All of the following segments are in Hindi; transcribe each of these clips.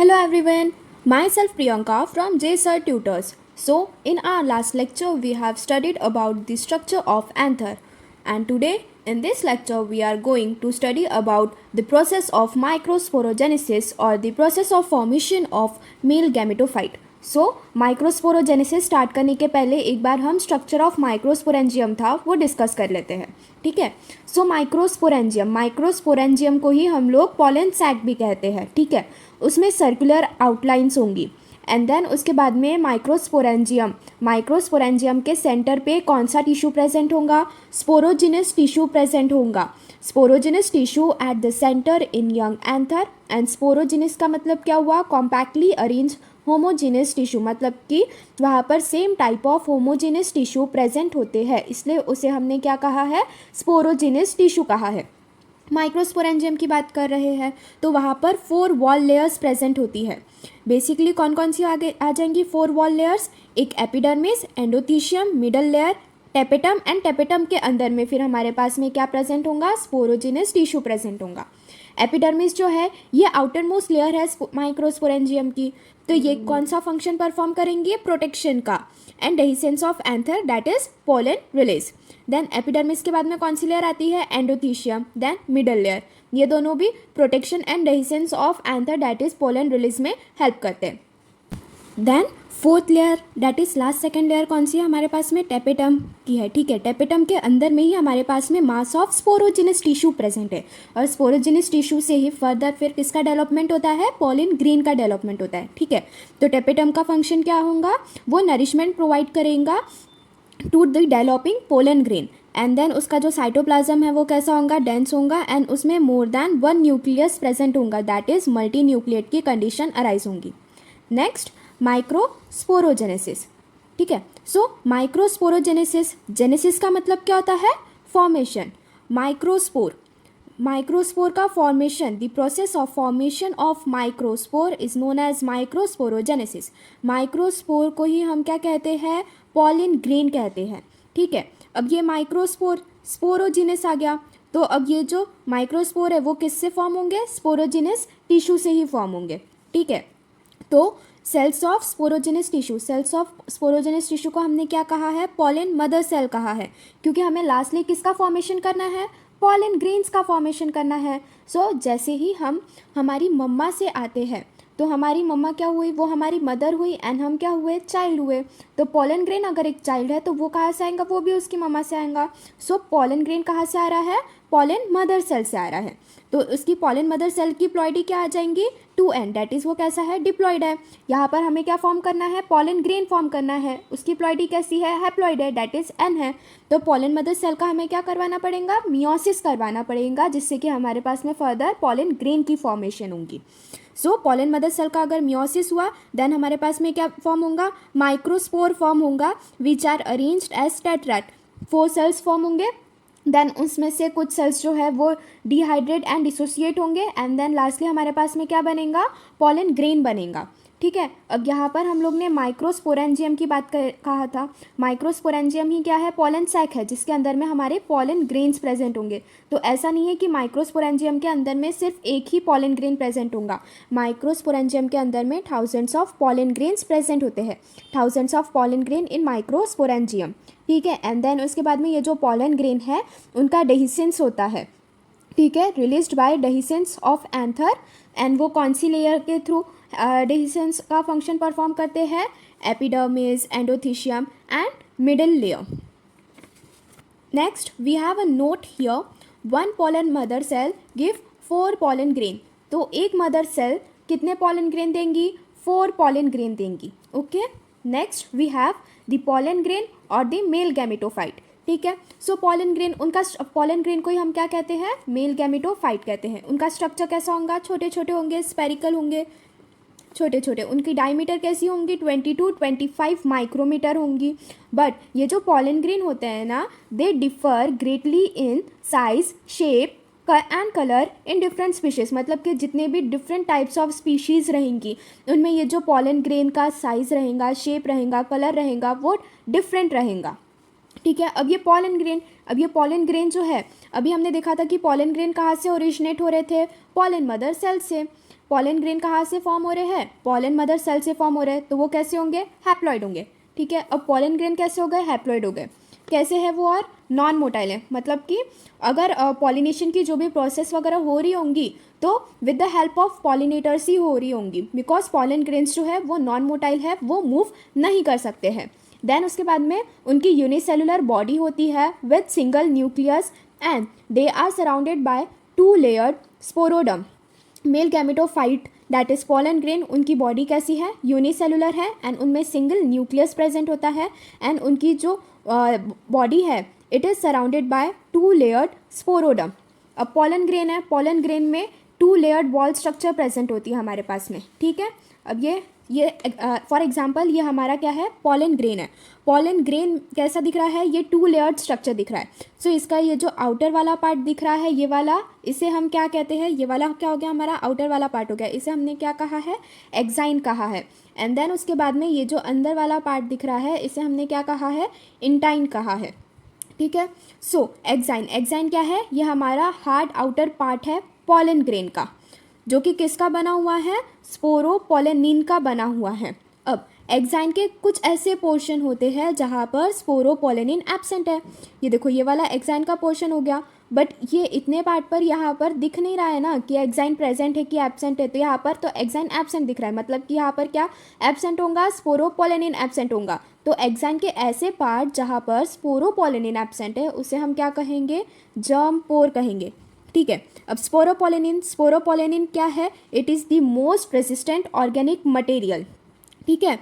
Hello everyone, myself Priyanka from JSR Tutors. So, in our last lecture, we have studied about the structure of anther, and today in this lecture, we are going to study about the process of microsporogenesis or the process of formation of male gametophyte. So microsporogenesis start करने के पहले एक बार हम स्ट्रक्चर ऑफ माइक्रोस्पोरेंजियम था वो डिस्कस कर लेते हैं. ठीक है. सो माइक्रोस्पोरेंजियम को ही हम लोग पॉलन सैक भी कहते हैं. ठीक है. उसमें सर्कुलर आउटलाइंस होंगी एंड देन उसके बाद में माइक्रोस्पोरेंजियम के सेंटर पे कौन सा टिश्यू प्रेजेंट होगा? स्पोरोजिनस टिश्यू प्रेजेंट होगा. Sporogenous tissue at the centre in young anther. And sporogenous का मतलब क्या हुआ? कॉम्पैक्टली अरेंज होमोजीनस टिश्यू, मतलब कि वहाँ पर same type of homogeneous tissue present होते हैं, इसलिए उसे हमने क्या कहा है? स्पोरोजिनस टिश्यू कहा है. माइक्रोस्पोरेंजियम की बात कर रहे हैं तो वहाँ पर 4 वॉल लेयर्स प्रेजेंट होती है. बेसिकली कौन कौन सी आगे आ जाएंगी 4 वॉल लेयर्स? एक epidermis, endothecium, middle layer, tapetum and tapetum के अंदर में फिर हमारे पास में क्या प्रेजेंट होगा? स्पोरोजिनस टिश्यू प्रेजेंट होगा. एपिडर्मिस जो है ये आउटर मोस्ट लेयर है माइक्रोस्पोरेंजियम की, तो ये कौन सा फंक्शन परफॉर्म करेंगे? प्रोटेक्शन का. And dehiscence of anther that is pollen release. Then epidermis के बाद में कौन सी लेयर आती है? एंडोथीशियम. Then middle layer. ये दोनों भी protection and dehiscence of anther that is pollen release में हेल्प करते हैं. Then fourth layer that is last second layer कौन सी है हमारे पास में? टेपेटम की है. ठीक है. टेपेटम के अंदर में ही हमारे पास में mass of sporogenous tissue present है और स्पोरोजिनस टिश्यू से ही फर्दर फिर किसका डेवलपमेंट होता है? पोलन ग्रेन का डेवलपमेंट होता है. ठीक है. तो टेपेटम का फंक्शन क्या होगा? वो नरिशमेंट प्रोवाइड करेगा to the developing pollen grain. And then उसका जो साइटोप्लाज्म है वो कैसा होगा? डेंस होगा एंड उसमें मोर देन 1 न्यूक्लियस प्रेजेंट होगा, दैट इज मल्टी न्यूक्लिएट की कंडीशन अराइज होंगी. Next microsporogenesis. ठीक है. सो माइक्रोस्पोरोजेनेसिस, जेनेसिस का मतलब क्या होता है? फॉर्मेशन. माइक्रोस्पोर का formation, the process of formation of microspore is known as microsporogenesis. Microspore को ही हम क्या कहते हैं? पॉलिन ग्रेन कहते हैं. ठीक है. अब ये स्पोरोजिनस आ गया, तो अब ये जो माइक्रोस्पोर है वो किससे फॉर्म होंगे? स्पोरोजिनस टिश्यू से ही फॉर्म होंगे. ठीक है. तो सेल्स ऑफ स्पोरोजिनस टिश्यू को हमने क्या कहा है? पॉलन मदर सेल कहा है, क्योंकि हमें लास्टली किसका फॉर्मेशन करना है? पॉलन ग्रेन्स का फॉर्मेशन करना है. सो जैसे ही हम हमारी मम्मा से आते हैं तो हमारी मम्मा क्या हुई? वो हमारी मदर हुई एंड हम क्या हुए? चाइल्ड हुए. तो पॉलन ग्रेन अगर एक चाइल्ड है तो वो कहाँ से आएगा? वो भी उसकी मम्मा से आएगा. सो पॉलन ग्रेन कहाँ से आ रहा है? पॉलन मदर सेल से आ रहा है. तो उसकी पॉलन मदर सेल की प्लॉइडी क्या आ जाएंगी? 2n, डैट इज़ वो कैसा है? डिप्लॉइड है. यहाँ पर हमें क्या फॉर्म करना है? पॉलन ग्रेन फॉर्म करना है. उसकी प्लॉइडी कैसी है? हैप्लॉइड है, डैट इज़ n है. तो पॉलन मदर सेल का हमें क्या करवाना पड़ेगा? मियोसिस करवाना पड़ेगा, जिससे कि हमारे पास में फर्दर पॉलन ग्रेन की फॉर्मेशन होंगी. सो पॉलन मदर सेल का अगर मियोसिस हुआ देन हमारे पास में क्या फॉर्म होगा? माइक्रोस्पोर फॉर्म होगा which are arranged as tetrad. 4 cells form होंगे. देन उसमें से कुछ सेल्स जो है वो डिहाइड्रेट एंड डिसोसिएट होंगे एंड देन लास्टली हमारे पास में क्या बनेगा? पॉलन ग्रेन बनेगा. ठीक है. अब यहाँ पर हम लोग ने माइक्रोस्पोरेंजियम की बात कहा था. माइक्रोस्पोरेंजियम ही क्या है? पॉलन सैक है, जिसके अंदर में हमारे पॉलन ग्रेन्स प्रेजेंट होंगे. तो ऐसा नहीं है कि माइक्रोस्पोरेंजियम के अंदर में सिर्फ एक ही पॉलन ग्रेन प्रेजेंट होगा. माइक्रोस्पोरेंजियम के अंदर में thousands of pollen grains present होते हैं. Thousands of pollen grain in microsporangium. ठीक है. एंड देन उसके बाद में ये जो पॉलन ग्रेन है उनका डेहिसेंस होता है. ठीक है. Released by dehiscence of anther. And वो कौन सी लेयर के थ्रू डेहिसेंस का फंक्शन परफॉर्म करते हैं? Epidermis, endothecium and middle layer. Next we have a note here. 1 pollen mother cell give 4 pollen grain. तो एक मदर सेल कितने पॉलन ग्रेन देंगी? 4 पॉलन ग्रेन देंगी. Okay. Next we have the pollen grain और द मेल गैमेटोफाइट. ठीक है. सो पॉलन ग्रेन को ही हम क्या कहते हैं? मेल गैमेटोफाइट कहते हैं. उनका स्ट्रक्चर कैसा होगा? छोटे छोटे होंगे, स्पेरिकल होंगे, छोटे छोटे. उनकी डायमीटर कैसी होंगी? 20 to 25 माइक्रोमीटर होंगी. बट ये जो पॉलन ग्रेन होते हैं ना, they differ greatly in size, shape and colour in different species. मतलब कि जितने भी डिफरेंट टाइप्स ऑफ स्पीशीज़ रहेंगी उनमें ये जो पॉलन ग्रेन का साइज़ रहेगा, शेप रहेगा, कलर रहेगा, वो डिफरेंट रहेगा. ठीक है. अब ये पॉलन ग्रेन जो है, अभी हमने देखा था कि पॉलन ग्रेन कहाँ से ओरिजिनेट हो रहे थे? पॉलन मदर सेल से. पॉलन ग्रेन कहाँ से फॉर्म हो रहे हैं, पॉलन मदर सेल से फॉर्म हो रहे हैं, तो वो कैसे होंगे, हैप्लॉइड होंगे। ठीक है, अब पॉलन ग्रेन कैसे हो गए, हैप्लॉइड हो गए। कैसे है वो, और नॉन मोटाइल है, मतलब कि अगर पॉलिनेशन की जो भी प्रोसेस वगैरह हो रही होंगी तो with the help of pollinators ही हो रही होंगी, बिकॉज पॉलन ग्रेन्स जो है वो नॉन मोटाइल है, वो मूव नहीं कर सकते हैं। देन उसके बाद में उनकी यूनिसेलुलर बॉडी होती है with single nucleus and they are surrounded by 2 layered sporoderm. Male gametophyte that is pollen grain, उनकी बॉडी कैसी है, यूनिसेलुलर है एंड उनमें सिंगल न्यूक्लियस प्रेजेंट होता है एंड उनकी जो बॉडी है it is surrounded by 2 layered sporoderm. अब पॉलन ग्रेन है, पॉलन ग्रेन में 2 लेयर्ड वॉल स्ट्रक्चर प्रेजेंट होती है हमारे पास में। ठीक है, अब ये फॉर एग्जांपल ये हमारा क्या है, पॉलन ग्रेन है। पॉलन ग्रेन कैसा दिख रहा है, ये 2 लेयर्ड स्ट्रक्चर दिख रहा है। सो इसका ये जो आउटर वाला पार्ट दिख रहा है, ये वाला, इसे हम क्या कहते हैं, ये वाला क्या हो गया, हमारा आउटर वाला पार्ट हो गया, इसे हमने क्या कहा है, एक्साइन कहा है। एंड देन उसके बाद में ये जो अंदर वाला पार्ट दिख रहा है, इसे हमने क्या कहा है, इंटाइन कहा है। ठीक है, सो एक्साइन, एक्साइन क्या है, ये हमारा हार्ड आउटर पार्ट है पॉलन ग्रेन का, जो कि किसका बना हुआ है, स्पोरोपोलेनिन का बना हुआ है। अब एक्साइन के कुछ ऐसे पोर्शन होते हैं जहाँ पर स्पोरोपोलेनिन एब्सेंट है। ये देखो, ये वाला एक्साइन का पोर्शन हो गया, बट ये इतने पार्ट पर यहाँ पर दिख नहीं रहा है ना कि एक्साइन प्रेजेंट है कि एब्सेंट है, तो यहाँ पर तो एक्साइन एब्सेंट दिख रहा है, मतलब कि यहाँ पर क्या एब्सेंट होगा, स्पोरोपोलेनिन एब्सेंट होगा। तो एक्साइन के ऐसे पार्ट जहाँ पर स्पोरोपोलेनिन एब्सेंट है उसे हम क्या कहेंगे, जर्म पोर कहेंगे। ठीक है, अब स्पोरोपोलेनिन, स्पोरोपोलेनिन क्या है, it is the most resistant organic material. ठीक है,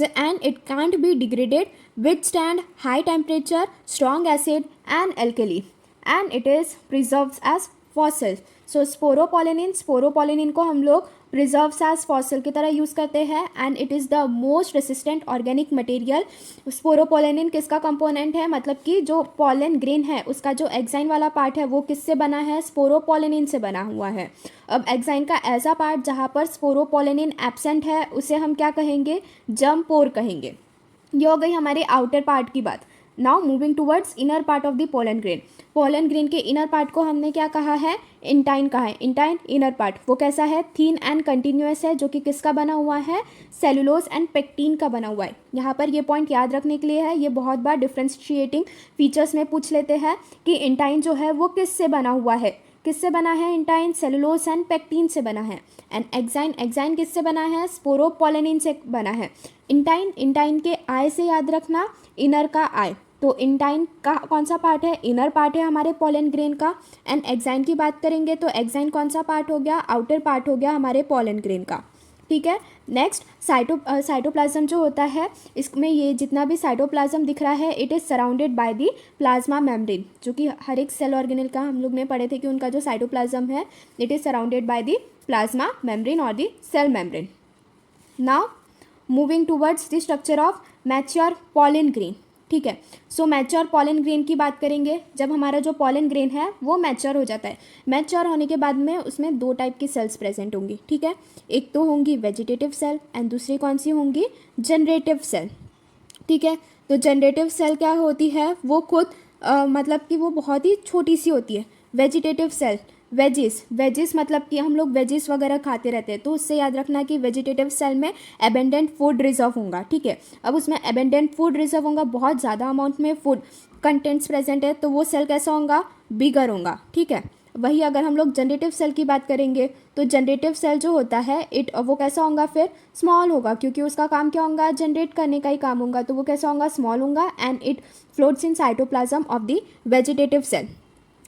and it can't be degraded, withstand high temperature, strong acid and alkali, and it is preserves as fossil. So sporopollenin को हम लोग प्रिजर्व्स एज फॉसिल की तरह यूज़ करते हैं and it is the most resistant organic material. Sporopollenin किसका कंपोनेंट है, मतलब कि जो पॉलन ग्रेन है उसका जो एक्साइन वाला पार्ट है वो किससे बना है, स्पोरोपोलेनिन से बना हुआ है। अब एक्साइन का ऐसा पार्ट जहाँ पर स्पोरोपोलेनिन एब्सेंट है उसे हम क्या कहेंगे, जर्म पोर कहेंगे। ये हो गई हमारे आउटर पार्ट की बात। Now moving towards inner part of the pollen grain. Pollen grain के इनर पार्ट को हमने क्या कहा है, इंटाइन कहा है। इंटाइन इनर पार्ट वो कैसा है, थीन एंड कंटिन्यूअस है, जो कि किसका बना हुआ है, सेलुलोज एंड पेक्टिन का बना हुआ है। यहाँ पर ये पॉइंट याद रखने के लिए है, ये बहुत बार डिफ्रेंशिएटिंग फीचर्स में पूछ लेते हैं कि इंटाइन जो है वो किससे बना हुआ है, किससे बना है इंटाइन, सेलुलोज एंड पेक्टिन से बना है। एंड एक्साइन, एक्साइन किससे बना है, स्पोरोपोलेनिन से बना है। इंटाइन, इंटाइन के आई से याद रखना, इनर का आई, तो इंटाइन का कौन सा पार्ट है, इनर पार्ट है हमारे पोलन ग्रेन का। एंड एक्साइन की बात करेंगे तो एक्साइन कौन सा पार्ट हो गया, आउटर पार्ट हो गया हमारे पोलन ग्रेन का। ठीक है, नेक्स्ट साइटोप्लाज्म जो होता है, इसमें ये जितना भी साइटोप्लाज्म दिख रहा है it is surrounded by the plasma membrane, जो कि हर एक सेल ऑर्गेनल का हम लोग ने पढ़े थे कि उनका जो साइटोप्लाज्म है it is surrounded by the plasma membrane और the cell membrane. Now moving towards the structure of mature pollen grain. ठीक है, सो मैच्योर पोलन ग्रेन की बात करेंगे। जब हमारा जो पोलन ग्रेन है वो मैच्योर हो जाता है, मैच्योर होने के बाद में उसमें 2 टाइप की सेल्स प्रेजेंट होंगी। ठीक है, एक तो होंगी वेजिटेटिव सेल एंड दूसरी कौन सी होंगी, जनरेटिव सेल। ठीक है, तो जनरेटिव सेल क्या होती है, वो खुद मतलब कि वो बहुत ही छोटी सी होती है। वेजिटेटिव सेल, वेजिस मतलब कि हम लोग वेजिस वगैरह खाते रहते हैं, तो उससे याद रखना कि वेजिटेटिव सेल में एबेंडेंट फूड रिजर्व होगा। ठीक है, अब उसमें एबेंडेंट फूड रिजर्व होगा, बहुत ज़्यादा अमाउंट में फूड कंटेंट्स प्रेजेंट है, तो वो सेल कैसा होगा, बिगर होगा। ठीक है, वही अगर हम लोग जनरेटिव सेल की बात करेंगे तो जनरेटिव सेल जो होता है वो कैसा होगा, फिर स्मॉल होगा, क्योंकि उसका काम क्या होगा, जनरेट करने का ही काम होगा, तो वो कैसा होगा, स्मॉल होगा। And it floats in cytoplasm of the vegetative cell.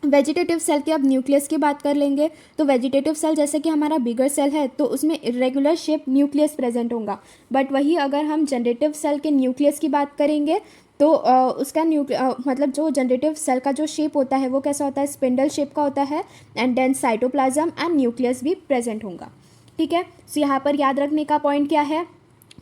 Vegetative cell की अब न्यूक्लियस की बात कर लेंगे, तो वेजिटेटिव सेल जैसे कि हमारा बिगर सेल है तो उसमें इरेगुलर शेप न्यूक्लियस प्रेजेंट होगा, बट वही अगर हम जनरेटिव सेल के न्यूक्लियस की बात करेंगे तो उसका मतलब जो जनरेटिव सेल का जो शेप होता है वो कैसा होता है, स्पिंडल शेप का होता है। And then cytoplasm and nucleus भी प्रेजेंट होगा। ठीक है, सो यहाँ पर याद रखने का पॉइंट क्या है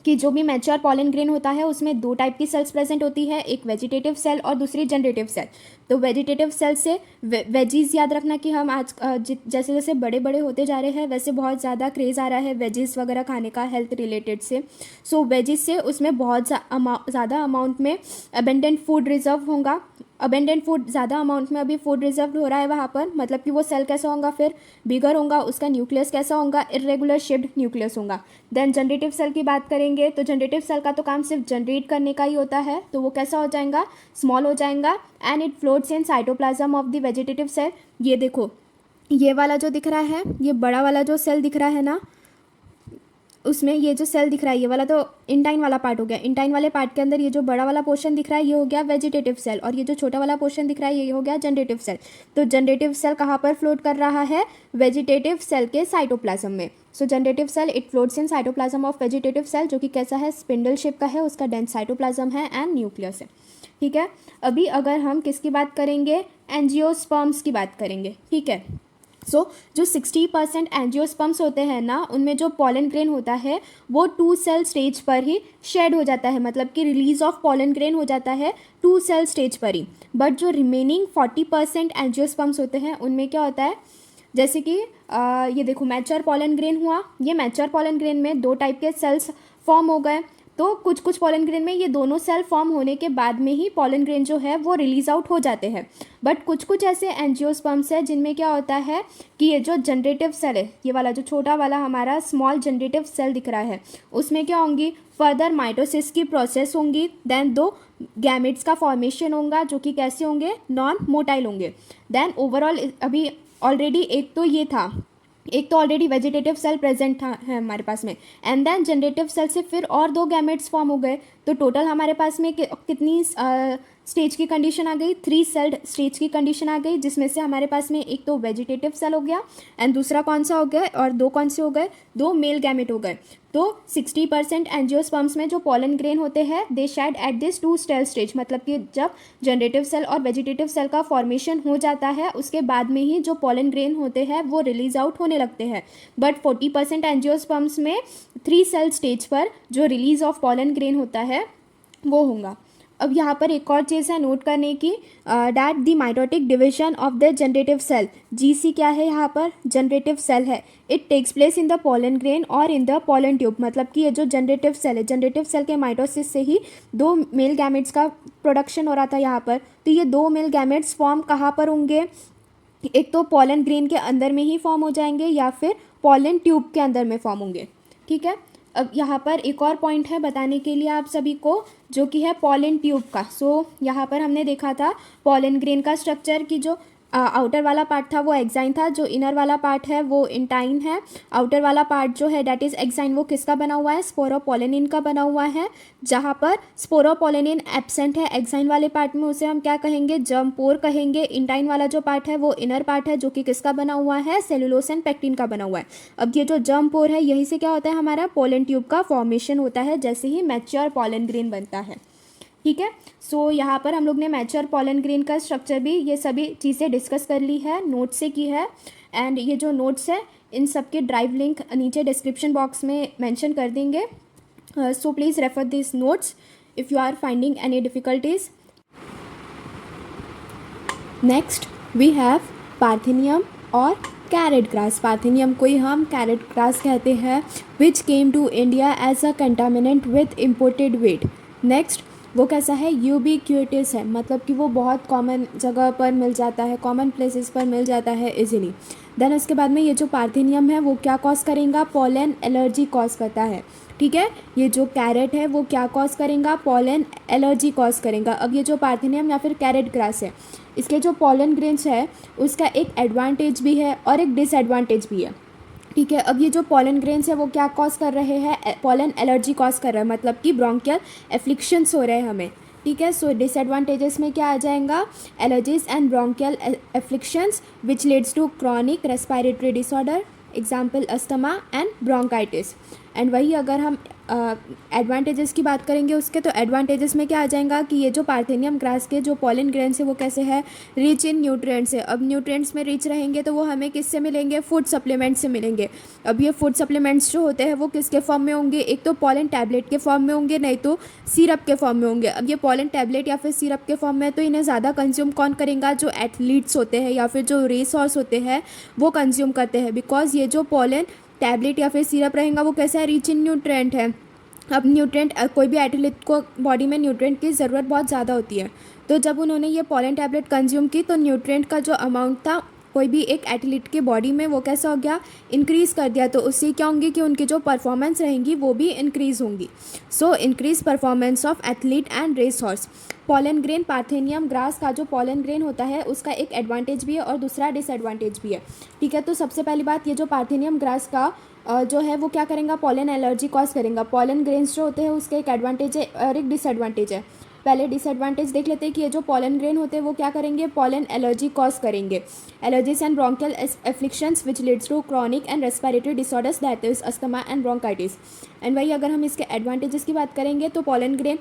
कि जो भी मैच्योर पोलन ग्रेन होता है उसमें 2 टाइप की सेल्स प्रेजेंट होती है, एक वेजिटेटिव सेल और दूसरी जनरेटिव सेल। तो वेजिटेटिव सेल से वेजीज याद रखना कि हम आज जैसे जैसे बड़े बड़े होते जा रहे हैं वैसे बहुत ज़्यादा क्रेज़ आ रहा है वेजीज वगैरह खाने का हेल्थ रिलेटेड से। सो वेजीज से उसमें बहुत ज़्यादा अमाउंट में अबेंडेंट फूड रिजर्व होगा। अबेंडेंट फूड ज़्यादा अमाउंट में अभी फूड रिजर्व हो रहा है वहाँ पर, मतलब कि वो सेल कैसा होगा, फिर बिगर होगा, उसका न्यूक्लियस कैसा होगा, इरेगुलर शेप्ड न्यूक्लियस होगा। देन जनरेटिव सेल की बात करेंगे तो जनरेटिव सेल का तो काम सिर्फ जनरेट करने का ही होता है, तो वो कैसा हो जाएगा, स्मॉल हो जाएगा and it floats in cytoplasm of the vegetative cell. ये देखो ये वाला जो दिख रहा है, ये बड़ा वाला जो सेल दिख रहा है ना, उसमें ये जो सेल दिख रहा है ये वाला तो इंटाइन वाला पार्ट हो गया। इंटाइन वाले पार्ट के अंदर ये जो बड़ा वाला पोर्शन दिख रहा है ये हो गया वेजिटेटिव सेल, और ये जो छोटा वाला पोर्शन दिख रहा है ये हो गया जनरेटिव सेल। तो जनरेटिव सेल कहाँ पर फ्लोट कर रहा है, वेजिटेटिव सेल के साइटोप्लाज्म में। So generative cell it floats in cytoplasm of vegetative cell, जो कि कैसा है, स्पिंडल शेप का है, उसका डेंस साइटोप्लाज्म है एंड न्यूक्लियस है। ठीक है, अभी अगर हम किसकी बात करेंगे, एंजियोस्पर्म्स की बात करेंगे। ठीक है, सो जो 60% एंजियोस्पर्म्स होते हैं ना, उनमें जो पॉलन ग्रेन होता है वो 2 सेल स्टेज पर ही शेड हो जाता है, मतलब कि रिलीज ऑफ पॉलन ग्रेन हो जाता है 2 सेल स्टेज पर ही। बट जो रिमेनिंग 40% एंजियोस्पर्म्स होते हैं उनमें क्या होता है, जैसे कि ये देखो मैच्योर पॉलन ग्रेन हुआ, ये मैच्योर पॉलन ग्रेन में 2 टाइप के सेल्स फॉर्म हो गए। तो कुछ कुछ पॉलन ग्रेन में ये दोनों सेल फॉर्म होने के बाद में ही पॉलन ग्रेन जो है वो रिलीज आउट हो जाते हैं। बट कुछ कुछ ऐसे एंजियोस्पर्म्स है जिनमें क्या होता है कि ये जो जनरेटिव सेल है, ये वाला जो छोटा वाला हमारा स्मॉल जनरेटिव सेल दिख रहा है, उसमें क्या होंगी, फर्दर माइटोसिस की प्रोसेस होंगी। देन 2 गैमेट्स का फॉर्मेशन होगा जो कि कैसे होंगे, नॉन मोटाइल होंगे। देन ओवरऑल अभी ऑलरेडी एक तो ऑलरेडी वेजिटेटिव सेल प्रेजेंट था है हमारे पास में, एंड देन जनरेटिव सेल से फिर और 2 गैमेट्स फॉर्म हो गए। तो टोटल हमारे पास में कितनी स्टेज की कंडीशन आ गई, 3 सेल्ड स्टेज की कंडीशन आ गई, जिसमें से हमारे पास में एक तो वेजिटेटिव सेल हो गया एंड दूसरा कौन सा हो गया, और 2 कौन से हो गए, 2 मेल गैमेट हो गए। तो 60% एंजियोस्पर्म्स में जो पॉलन ग्रेन होते हैं they shed at this 2 cell stage, मतलब कि जब जनरेटिव सेल और वेजिटेटिव सेल का फॉर्मेशन हो जाता है उसके बाद में ही जो पॉलन ग्रेन होते हैं वो रिलीज आउट होने लगते हैं। बट 40% एंजियोस्पर्म्स में 3 सेल स्टेज पर जो रिलीज ऑफ पॉलन ग्रेन होता है वो होगा। अब यहाँ पर एक और चीज़ है नोट करने की, that the mitotic division of the generative cell, GC क्या है यहाँ पर, जनरेटिव सेल है, it takes place in the pollen grain और इन द पॉलन ट्यूब। मतलब कि ये जो जनरेटिव सेल है, जनरेटिव सेल के माइटोसिस से ही 2 मेल गैमेट्स का प्रोडक्शन हो रहा था यहाँ पर। तो ये 2 मेल गैमेट्स फॉर्म कहाँ पर होंगे, एक तो पॉलन ग्रेन के अंदर में ही फॉर्म हो जाएंगे या फिर पॉलन ट्यूब के अंदर में फॉर्म होंगे। ठीक है, अब यहाँ पर एक और पॉइंट है बताने के लिए आप सभी को, जो कि है पॉलन ट्यूब का। सो यहाँ पर हमने देखा था पॉलन ग्रेन का स्ट्रक्चर की जो आउटर वाला पार्ट था वो एक्साइन था, जो इनर वाला पार्ट है वो इंटाइन है। आउटर वाला पार्ट जो है डैट इज एक्साइन, वो किसका बना हुआ है, स्पोरोपोलेनिन का बना हुआ है। जहाँ पर स्पोरोपोलेनिन एब्सेंट है एक्साइन वाले पार्ट में उसे हम क्या कहेंगे, जर्म पोर कहेंगे। इंटाइन वाला जो पार्ट है वो इनर पार्ट है जो कि किसका बना हुआ है, सेलुलोज एंड पेक्टिन का बना हुआ है। अब ये जो जर्म पोर है यही से क्या होता है, हमारा पॉलन ट्यूब का फॉर्मेशन होता है जैसे ही मैच्योर पॉलन ग्रेन बनता है। ठीक है, सो यहाँ पर हम लोग ने मैच्योर पॉलन ग्रेन का स्ट्रक्चर भी ये सभी चीज़ें डिस्कस कर ली है, नोट से की है। एंड ये जो नोट्स है इन सब के ड्राइव लिंक नीचे डिस्क्रिप्शन बॉक्स में मेंशन कर देंगे। So please refer this notes if you are finding any difficulties. Next we have parthenium और कैरेट ग्रास। पार्थेनियम को ही हम कैरेट ग्रास कहते हैं, which came to India as a contaminant with imported wheat. Next वो कैसा है, यूबिक्यूटस है, मतलब कि वो बहुत कॉमन जगह पर मिल जाता है, कॉमन प्लेसेस पर मिल जाता है इजीली। देन उसके बाद में ये जो पार्थेनियम है वो क्या कॉज करेगा, पॉलन एलर्जी कॉज करता है। ठीक है, ये जो कैरेट है वो क्या कॉज करेगा, पॉलन एलर्जी कॉज करेगा। अब ये जो पार्थेनियम या फिर कैरेट ग्रास है, इसके जो पॉलन ग्रेन्स है उसका एक एडवांटेज भी है और एक डिसएडवांटेज भी है। ठीक है, अब ये जो पॉलन ग्रेन्स है वो क्या कॉज कर रहे हैं, पॉलन एलर्जी कॉज कर रहा है, मतलब कि ब्रोंकियल एफ्लिक्शंस हो रहे हैं हमें। ठीक है, सो डिसएडवांटेजेस में क्या आ जाएगा, allergies and bronchial afflictions which leads to chronic respiratory disorder, example asthma and bronchitis. And वही अगर हम एडवांटेजेस की बात करेंगे उसके, तो एडवांटेजेस में क्या आ जाएगा कि ये जो पार्थेनियम ग्रास के जो पॉलन ग्रेन्स है वो कैसे है, रिच इन न्यूट्रिएंट्स है। अब न्यूट्रिएंट्स में रिच रहेंगे तो वो हमें किससे मिलेंगे, फूड सप्लीमेंट से मिलेंगे। अब ये फूड सप्लीमेंट्स जो होते हैं वो किसके फॉर्म में होंगे, एक तो पॉलन टैबलेट के फॉर्म में होंगे, नहीं तो सिरप के फॉर्म में होंगे। अब ये पॉलन टैबलेट या फिर सिरप के फॉर्म में, तो इन्हें ज़्यादा कंज्यूम कौन करेगा, जो एथलीट्स होते हैं या फिर जो रेस हॉर्स होते हैं वो कंज्यूम करते हैं, बिकॉज ये जो पॉलन टैबलेट या फिर सिरप रहेगा वो कैसा है, रिच इन न्यूट्रिएंट है। अब न्यूट्रिएंट, कोई भी एथलीट को बॉडी में न्यूट्रिएंट की ज़रूरत बहुत ज़्यादा होती है, तो जब उन्होंने ये पॉलन टैबलेट कंज्यूम की तो न्यूट्रिएंट का जो अमाउंट था कोई भी एक एथलीट के बॉडी में वो कैसा हो गया, इंक्रीज़ कर दिया। तो उससे क्या होंगी कि उनकी जो परफॉर्मेंस रहेंगी वो भी इंक्रीज़ होंगी। So increase performance of athlete and race horse. Pollen grain, parthenium grass का जो पॉलन ग्रेन होता है उसका एक एडवांटेज भी है और दूसरा डिसएडवांटेज भी है। ठीक है, तो सबसे पहली बात, ये जो पार्थेनियम ग्रास का जो है वो क्या करेगा, पॉलन एलर्जी कॉज करेगा। पॉलन ग्रेन्स जो होते हैं उसके एक एडवांटेज है और एक डिसएडवांटेज है। पहले डिसएडवांटेज देख लेते हैं कि ये जो पॉलन ग्रेन होते हैं वो क्या करेंगे, पॉलन एलर्जी कॉज करेंगे। Allergies and bronchial afflictions which leads to chronic and respiratory disorders that is asthma and bronchitis. And वही अगर हम इसके एडवांटेजेस की बात करेंगे तो पॉलन ग्रेन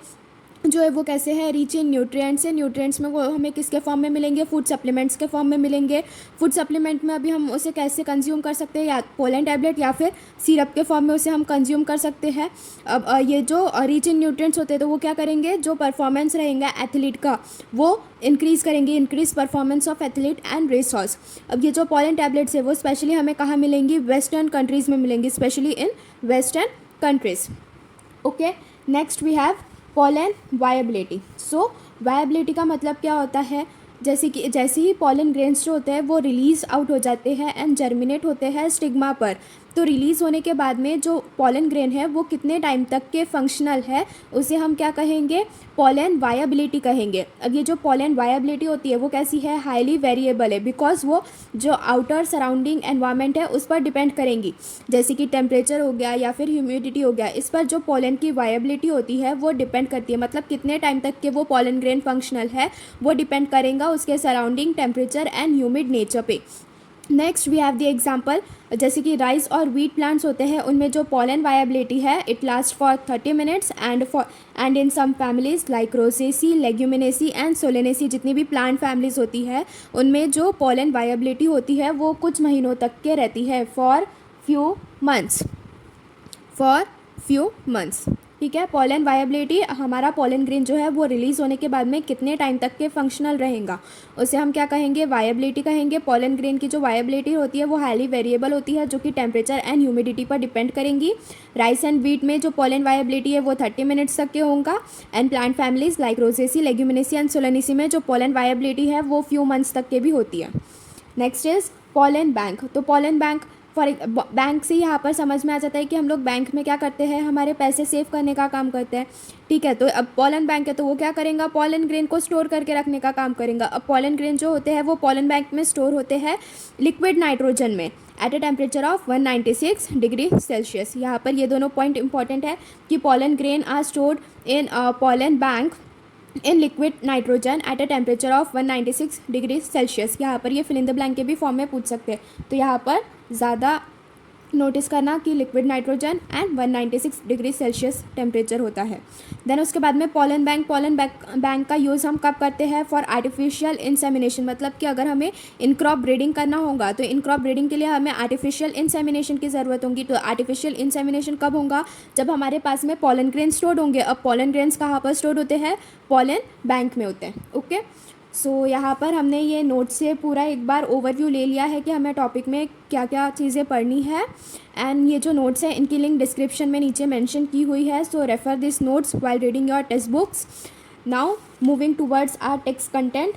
जो है वो कैसे है, रिच इन न्यूट्रिएंट्स है। न्यूट्रिएंट्स में वो हमें किसके फॉर्म में मिलेंगे, फूड सप्लीमेंट्स के फॉर्म में मिलेंगे। फूड सप्लीमेंट में अभी हम उसे कैसे कंज्यूम कर सकते हैं, या पोलन टैबलेट या फिर सिरप के फॉर्म में उसे हम कंज्यूम कर सकते हैं। अब ये जो रिच इन न्यूट्रिएंट्स होते हैं तो वो क्या करेंगे, जो परफॉर्मेंस रहेगा एथलीट का वो इंक्रीज़ करेंगे, increase performance of athlete and race horse. अब ये जो पोलन टैबलेट्स है वो स्पेशली हमें कहाँ मिलेंगी, वेस्टर्न कंट्रीज़ में मिलेंगी, specially in western countries. Okay, next we have pollen viability. So viability का मतलब क्या होता है, जैसे ही पॉलन ग्रेन्स जो होते हैं वो रिलीज़ आउट हो जाते हैं एंड जर्मिनेट होते हैं स्टिग्मा पर, तो रिलीज़ होने के बाद में जो पॉलन ग्रेन है वो कितने टाइम तक के फंक्शनल है उसे हम क्या कहेंगे, पॉलन वायबिलिटी कहेंगे। अब ये जो पॉलन वायबिलिटी होती है वो कैसी है, हाईली वेरिएबल है, बिकॉज वो जो आउटर सराउंडिंग एनवायरनमेंट है उस पर डिपेंड करेंगी, जैसे कि टेम्परेचर हो गया या फिर ह्यूमिडिटी हो गया, इस पर जो पॉलन की वायबिलिटी होती है वो डिपेंड करती है। मतलब कितने टाइम तक के वो पॉलन ग्रेन फंक्शनल है वो डिपेंड करेगा उसके surrounding temperature and humid nature पे। Next we have the example, जैसे कि राइस और व्हीट प्लांट्स होते हैं उनमें जो पॉलन वायबिलिटी है it last for 30 minutes and in some families like Rosaceae, Leguminosae and Solanaceae, जितनी भी प्लांट फैमिलीज होती है उनमें जो पॉलन वायबिलिटी होती है वो कुछ महीनों तक के रहती है, फॉर फ्यू मंथ्स। ठीक है, पॉलन वायबिलिटी, हमारा पॉलन ग्रेन जो है वो रिलीज़ होने के बाद में कितने टाइम तक के फंक्शनल रहेगा उसे हम क्या कहेंगे, वायबिलिटी कहेंगे। पॉलन ग्रेन की जो वायबिलिटी होती है वो हाईली वेरिएबल होती है, जो कि टेम्परेचर एंड ह्यूमिडिटी पर डिपेंड करेंगी। राइस एंड व्हीट में जो पॉलन वायबिलिटी है वो 30 मिनट्स तक के होगा, and plant families like Rosaceae, Leguminosae and Solanaceae में जो पॉलन वायबिलिटी है वो फ्यू मंथ्स तक के भी होती है। Next is pollen bank. तो पॉलन बैंक से यहाँ पर समझ में आ जाता है कि हम लोग बैंक में क्या करते हैं, हमारे पैसे सेव करने का काम करते हैं। ठीक है, तो अब पॉलन बैंक है तो वो क्या करेगा, पॉलन ग्रेन को स्टोर करके रखने का काम करेगा। अब पॉलन ग्रेन जो होते हैं वो पॉलन बैंक में स्टोर होते हैं लिक्विड नाइट्रोजन में at a temperature of 196 degree Celsius. यहाँ पर ये दोनों पॉइंट इंपॉर्टेंट है कि pollen grain are stored in pollen bank in liquid nitrogen at a temperature of 196 degree Celsius. यहाँ पर ये फिल इन द ब्लैंक के भी फॉर्म में पूछ सकते हैं, तो यहाँ पर ज़्यादा नोटिस करना कि liquid nitrogen and 196 degree Celsius temperature होता है। देन उसके बाद में पॉलन बैंक का यूज़ हम कब करते हैं, फॉर आर्टिफिशियल इंसेमिनेशन। मतलब कि अगर हमें इनक्रॉप ब्रीडिंग करना होगा तो इनक्रॉप ब्रीडिंग के लिए हमें आर्टिफिशियल इंसेमिनेशन की ज़रूरत होगी। तो आर्टिफिशियल इंसेमिनेशन कब होगा, जब हमारे पास में पॉलन ग्रेन स्टोर्ड होंगे। अब पॉलन ग्रेन्स कहाँ पर स्टोर्ड होते हैं, पॉलन बैंक में होते हैं। ओके, सो यहाँ पर हमने ये नोट से पूरा एक बार ओवरव्यू ले लिया है कि हमें टॉपिक में क्या क्या चीज़ें पढ़नी है, एंड ये जो नोट्स हैं इनकी लिंक डिस्क्रिप्शन में नीचे मेंशन की हुई है। So refer this notes while reading your textbooks. Now moving towards our text content,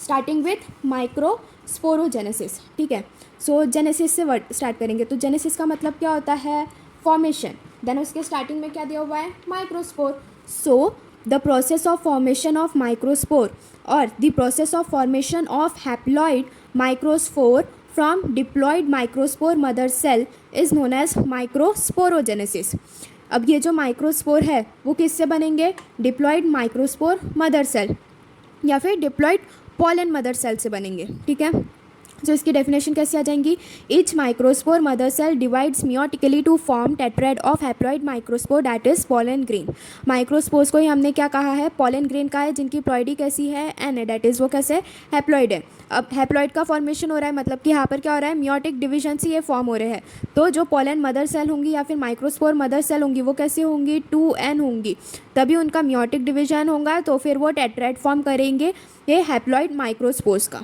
starting with microsporogenesis. ठीक है, सो जेनेसिस से वर्ड स्टार्ट करेंगे। तो जेनेसिस का मतलब क्या होता है, फॉर्मेशन। देन उसके स्टार्टिंग में क्या दिया हुआ है, microspore. So the process of formation of microspore or the process of formation of haploid microspore from diploid microspore mother cell is known as microsporogenesis। अब ये जो माइक्रोस्पोर है वो किससे बनेंगे, डिप्लॉइड माइक्रोस्पोर मदर सेल या फिर डिप्लॉइड पॉलन मदर सेल से बनेंगे। ठीक है, जो इसकी डेफिनेशन कैसे आ जाएंगी, each microspore mother cell divides meiotically to form tetrad of haploid microspore that is pollen grain. Microspores को ही हमने क्या कहा है, पॉलन ग्रेन का है, जिनकी प्लॉइडी कैसी है, एन है, दैट इज वो कैसे हैप्लॉइड है। अब हैप्लॉइड का फॉर्मेशन हो रहा है, मतलब कि यहाँ पर क्या हो रहा है, मियोटिक डिवीजन से ये फॉर्म हो रहे हैं। तो जो पॉलन मदर सेल होंगी या फिर माइक्रोस्पोर मदर सेल होंगी वो कैसे होंगी, 2n होंगी, तभी उनका मियोटिक डिवीजन होगा, तो फिर वो टेट्राड फॉर्म करेंगे ये हैप्लॉइड माइक्रोस्पोर्स का।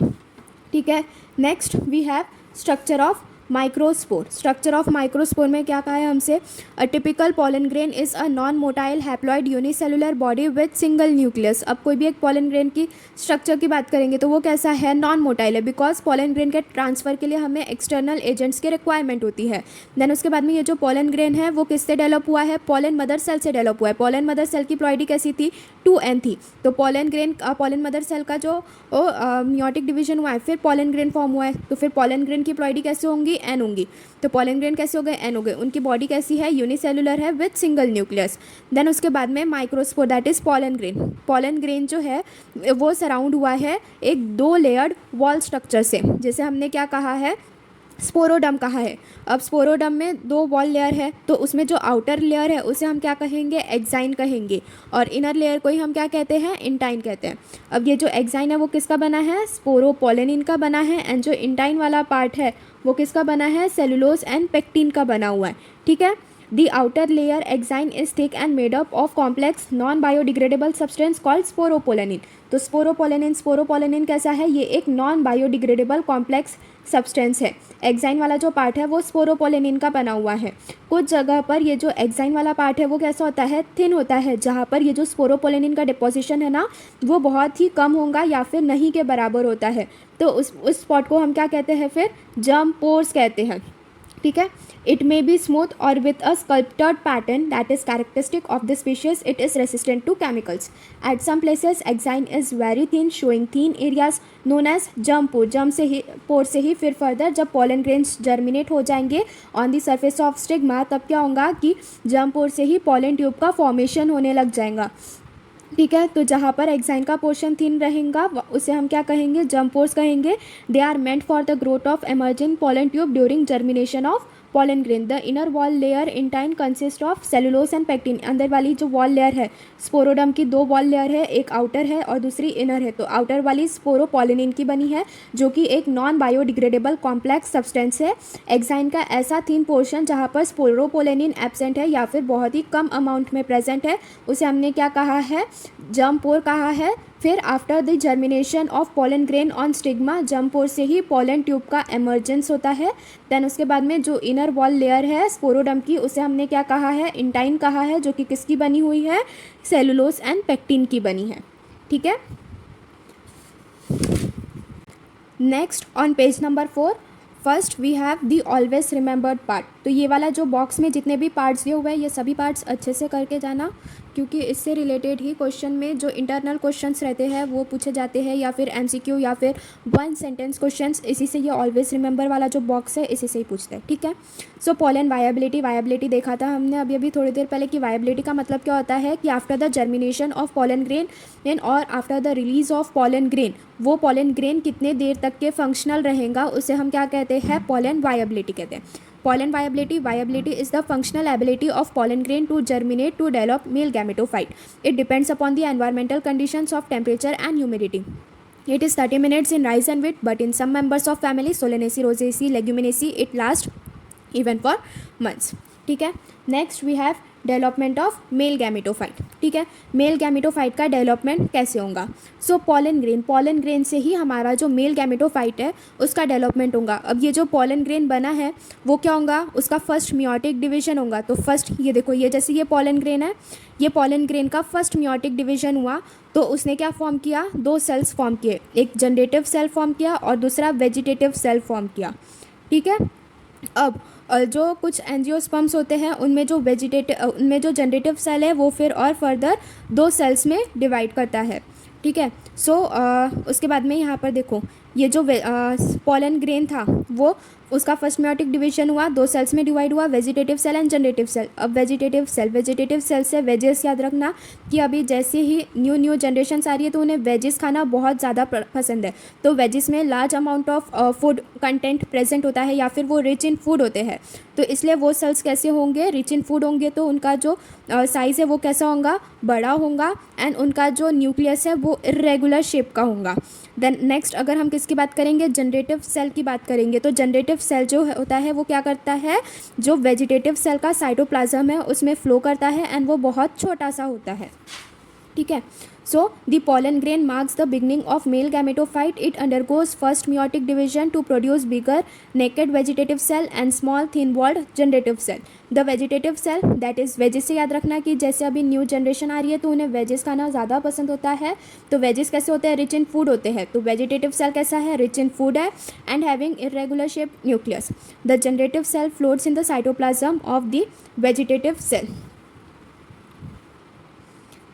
ठीक है, next we have structure of microspore. Structure of microspore में क्या कहा है हमसे, a typical pollen grain is a non motile haploid unicellular body with single nucleus. अब कोई भी एक पॉलन ग्रेन की स्ट्रक्चर की बात करेंगे तो वो कैसा है, नॉन मोटाइल है, बिकॉज पॉलन ग्रेन के ट्रांसफर के लिए हमें एक्सटर्नल एजेंट्स की रिक्वायरमेंट होती है। देन उसके बाद में ये जो पॉलन ग्रेन है वो किससे डेवलप हुआ है, पॉलन मदर सेल से डेवलप हुआ है। पॉलन मदर सेल की प्लॉइडी कैसी थी, 2n थी, तो पॉलन मदर सेल का जो मियोटिक डिवीजन हुआ है, फिर पॉलन ग्रेन फॉर्म हुआ है, तो फिर पॉलन ग्रेन की प्लॉइडी कैसे होंगी, n होंगी, तो पॉलन ग्रेन कैसे हो गए, n हो गए। उनकी बॉडी कैसी है, यूनिसेलुलर है विद सिंगल न्यूक्लियस। देन उसके बाद में microspore that is pollen grain. Pollen grain जो है वो सराउंड हुआ है एक 2 लेयर्ड वॉल स्ट्रक्चर से, जैसे हमने क्या कहा है, स्पोरोडम कहा है। अब स्पोरोडम में 2 वॉल लेयर है, तो उसमें जो आउटर लेयर है उसे हम क्या कहेंगे, एक्साइन कहेंगे, और इनर लेयर को ही हम क्या कहते हैं, इंटाइन कहते हैं। अब ये जो एक्साइन है वो किसका बना है, स्पोरोपोलेनिन का बना है, एंड जो इंटाइन वाला पार्ट है वो किसका बना है, सेलुलोज एंड पेक्टिन का बना हुआ है। ठीक है, The outer layer exine is thick and made up of complex non-biodegradable substance called sporopollenin। तो स्पोरोपोलेनिन कैसा है, ये एक नॉन बायोडिग्रेडेबल कॉम्प्लेक्स सब्सटेंस है। एक्साइन वाला जो पार्ट है वो स्पोरोपोलेनिन का बना हुआ है। कुछ जगह पर ये जो एक्साइन वाला पार्ट है वो कैसा होता है, थिन होता है, जहाँ पर ये जो स्पोरोपोलेनिन का डिपोजिशन है ना वो बहुत ही कम होगा या फिर नहीं के बराबर होता है, तो उस स्पॉट को हम क्या कहते हैं, फिर जर्म पोर्स कहते हैं। ठीक है, इट मे बी स्मूथ और with a sculptured pattern that is characteristic of the species. It is resistant to chemicals. At some places exine is very thin showing thin areas known as germ pore. Germ से ही, पोर से ही फिर फर्दर जब पॉलन ग्रेन्स जर्मिनेट हो जाएंगे on the surface of stigma, तब क्या होगा कि जर्म पोर से ही पॉलन ट्यूब का फॉर्मेशन होने लग जाएगा। ठीक है, तो जहाँ पर एक्साइन का पोर्शन थिन रहेगा उसे हम क्या कहेंगे, जर्म पोर्स कहेंगे। They are meant for the growth of emerging pollen tube during germination of pollen grain. The inner wall layer intine consist of cellulose and pectin. अंदर वाली जो वॉल लेयर है स्पोरोडम की, 2 वॉल लेयर है, एक आउटर है और दूसरी इनर है। तो आउटर वाली स्पोरोपोलेनिन की बनी है जो कि एक नॉन बायोडिग्रेडेबल कॉम्प्लेक्स सब्सटेंस है। एक्साइन का ऐसा थिन पोर्शन जहाँ पर स्पोरोपोलेनिन एब्सेंट है या फिर बहुत ही कम अमाउंट में प्रेजेंट है उसे हमने क्या कहा है, जर्म पोर कहा है। फिर after the germination of pollen grain on stigma, germ pore से ही पॉलन ट्यूब का एमर्जेंस होता है। देन उसके बाद में जो इनर वॉल लेयर है स्पोरोडम की उसे हमने क्या कहा है, इंटाइन कहा है, जो कि किसकी बनी हुई है, सेलुलोज एंड पेक्टिन की बनी है। ठीक है, next on page number 4 first we have the always remembered part. तो ये वाला जो बॉक्स में जितने भी पार्ट्स दिए हुए हैं ये सभी पार्ट्स अच्छे से करके जाना, क्योंकि इससे रिलेटेड ही क्वेश्चन में जो इंटरनल क्वेश्चंस रहते हैं वो पूछे जाते हैं, या फिर एमसीक्यू या फिर 1 सेंटेंस क्वेश्चंस। इसी से ये ऑलवेज रिमेंबर वाला जो बॉक्स है इसी से ही पूछते हैं। ठीक है, सो पॉलन वायबिलिटी देखा था हमने अभी थोड़ी देर पहले कि वायबिलिटी का मतलब क्या होता है कि after the germination of pollen grain और after the release of pollen grain, वो पॉलन ग्रेन कितने देर तक के फंक्शनल रहेगा उसे हम क्या कहते हैं, पॉलन वायबिलिटी कहते हैं। Pollen viability is the functional ability of pollen grain to germinate to develop male gametophyte. It depends upon the environmental conditions of temperature and humidity. It is 30 minutes in rice and wheat, but in some members of family Solanaceae, Rosaceae, Leguminaceae it lasts even for months. ठीक है, next we have development of male gametophyte. ठीक है, मेल गैमेटोफाइट का डेवलपमेंट कैसे होगा, सो पॉलन ग्रेन से ही हमारा जो मेल गैमेटोफाइट है उसका डेवलपमेंट होगा। अब ये जो पॉलन ग्रेन बना है वो क्या होगा, उसका फर्स्ट मियोटिक डिवीजन होगा। तो फर्स्ट ये देखो, ये जैसे ये पॉलन ग्रेन है, ये पॉलन ग्रेन का फर्स्ट मियोटिक डिवीजन हुआ तो उसने क्या फॉर्म किया, 2 सेल्स फॉर्म किए, एक जनरेटिव सेल फॉर्म किया और दूसरा वेजिटेटिव सेल फॉर्म किया। ठीक है, अब जो कुछ एंजियोस्पर्म्स होते हैं उनमें जो जनरेटिव सेल है वो फिर और फर्दर 2 सेल्स में डिवाइड करता है। ठीक है, सो उसके बाद में यहाँ पर देखो ये जो पॉलन ग्रेन था वो उसका फर्स्ट मेयोटिक डिवीजन हुआ, 2 सेल्स में डिवाइड हुआ, vegetative cell and generative cell. अब वेजिटेटिव सेल से वेजेस याद रखना कि अभी जैसे ही न्यू जनरेशन्स आ रही है तो उन्हें वेजेस खाना बहुत ज़्यादा पसंद है, तो वेजेस में large amount of food content present होता है या फिर वो रिच इन फूड होते हैं, तो इसलिए वो सेल्स कैसे होंगे, रिच इन फूड होंगे, तो उनका जो साइज़ है वो कैसा होगा, बड़ा होगा, एंड उनका जो न्यूक्लियस है वो इरेगुलर शेप का होगा। देन नेक्स्ट अगर हम किसकी बात करेंगे, जनरेटिव सेल की बात करेंगे, तो जनरेटिव सेल जो होता है वो क्या करता है, जो वेजिटेटिव सेल का साइटोप्लाज्म है उसमें फ्लो करता है एंड वो बहुत छोटा सा होता है, ठीक है। So the pollen grain marks the beginning of male gametophyte. It undergoes first meiotic division to produce bigger naked vegetative cell and small thin walled generative cell. The vegetative cell that is wages से याद रखना कि जैसे अभी न्यू जनरेशन आ रही है तो उन्हें वेजेस खाना ज़्यादा पसंद होता है, तो वेजेस कैसे होते हैं, रिच इन फूड होते हैं, तो वेजिटेटिव सेल कैसा है, रिच इन फूड है and having irregular shape nucleus. The generative cell floats in the cytoplasm of the vegetative cell.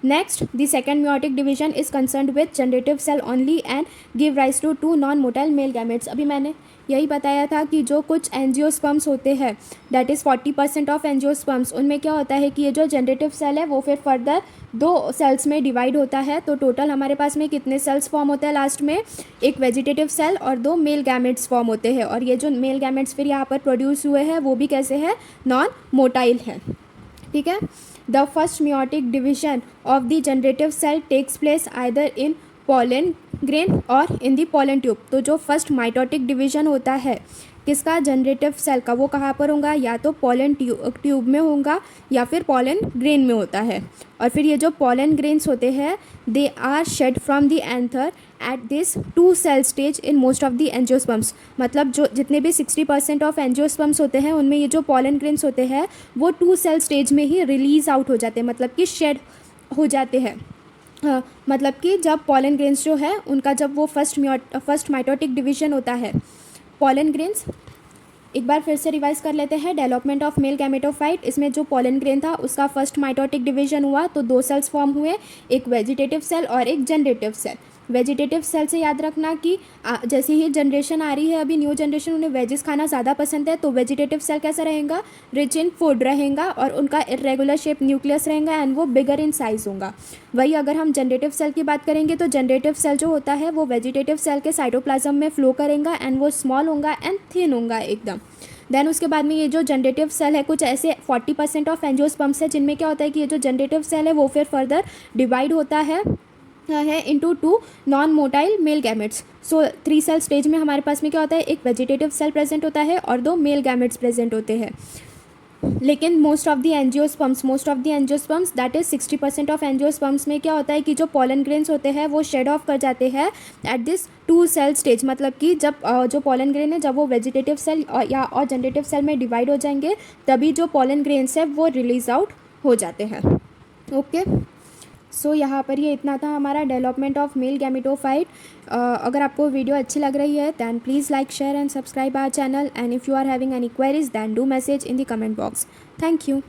Next, the second meiotic division is concerned with generative cell only and give rise to 2 non-motile male gametes. अभी मैंने यही बताया था कि जो कुछ एंजियोस्पर्म्स होते हैं, दैट इज़ 40% ऑफ एंजियोस्पर्म्स, उनमें क्या होता है कि ये जो जनरेटिव सेल है वो फिर फर्दर 2 सेल्स में डिवाइड होता है, तो टोटल हमारे पास में कितने सेल्स फॉर्म होते हैं, लास्ट में एक वेजिटेटिव सेल और 2 मेल गैमेट्स फॉर्म होते हैं, और ये जो मेल गैमेट्स फिर यहाँ पर प्रोड्यूस हुए हैं वो भी कैसे हैं, नॉन मोटाइल है, ठीक है। The first meiotic division of the generative cell takes place either in pollen grain और in the pollen tube. तो जो फर्स्ट माइटोटिक डिवीजन होता है किसका, जनरेटिव सेल का, वो कहाँ पर होगा, या तो पॉलन ट्यूब में होगा या फिर पॉलन ग्रेन में होता है। और फिर ये जो पॉलन ग्रेन्स होते हैं they are shed from the anther at this 2 cell stage in most of the angiosperms. मतलब जो जितने भी 60% ऑफ एंजियोस्पर्म्स होते हैं उनमें ये जो पॉलन ग्रेन्स होते हैं वो 2 सेल स्टेज में ही रिलीज आउट हो जाते हैं, मतलब कि शेड हो जाते हैं। मतलब कि जब पॉलन ग्रेन्स जो है उनका जब वो फर्स्ट माइटोटिक डिवीजन होता है, पॉलन ग्रेन्स एक बार फिर से रिवाइज कर लेते हैं। डेवलपमेंट ऑफ मेल गैमेटोफाइट, इसमें जो पॉलन ग्रेन था उसका फर्स्ट माइटोटिक डिवीजन हुआ तो 2 सेल्स फॉर्म हुए, एक वेजिटेटिव सेल और एक जनरेटिव सेल। वेजिटेटिव सेल से याद रखना कि जैसे ही जनरेशन आ रही है, अभी न्यू जनरेशन, उन्हें वेजेस खाना ज़्यादा पसंद है, तो वेजिटेटिव सेल कैसा रहेगा, रिच इन फूड रहेगा और उनका इरेगुलर शेप न्यूक्लियस रहेगा एंड वो बिगर इन साइज़ होगा। वही अगर हम जनरेटिव सेल की बात करेंगे तो जनरेटिव सेल जो होता है वो वेजिटेटिव सेल के साइटोप्लाज्म में फ्लो करेगा एंड वो स्मॉल होगा एंड थिन होगा एकदम। देन उसके बाद में ये जो जनरेटिव सेल है, कुछ ऐसे 40% ऑफ एंजियोस्पर्म्स है जिनमें क्या होता है कि ये जो जनरेटिव सेल है वो फिर फर्दर डिवाइड होता है into 2 non motile male gametes. So 3 cell stage में हमारे पास में क्या होता है, एक वेजिटेटिव सेल प्रेजेंट होता है और 2 मेल गैमेट्स प्रेजेंट होते हैं। लेकिन most of the angiosperms that is 60% of angiosperms में क्या होता है कि जो पॉलन ग्रेन्स होते हैं वो शेड ऑफ कर जाते हैं एट दिस 2 सेल स्टेज। मतलब कि जब जो पॉलन ग्रेन है जब वो वेजिटेटिव सेल और जनरेटिव सेल में डिवाइड हो जाएंगे तभी जो पॉलन ग्रेन्स है वो रिलीज आउट हो जाते हैं। ओके, सो यहाँ पर ये इतना था हमारा डेवलपमेंट ऑफ मेल गैमेटोफाइट। अगर आपको वीडियो अच्छी लग रही है then please like, share and subscribe our channel, and if you are having any queries then do message in the comment box. Thank you.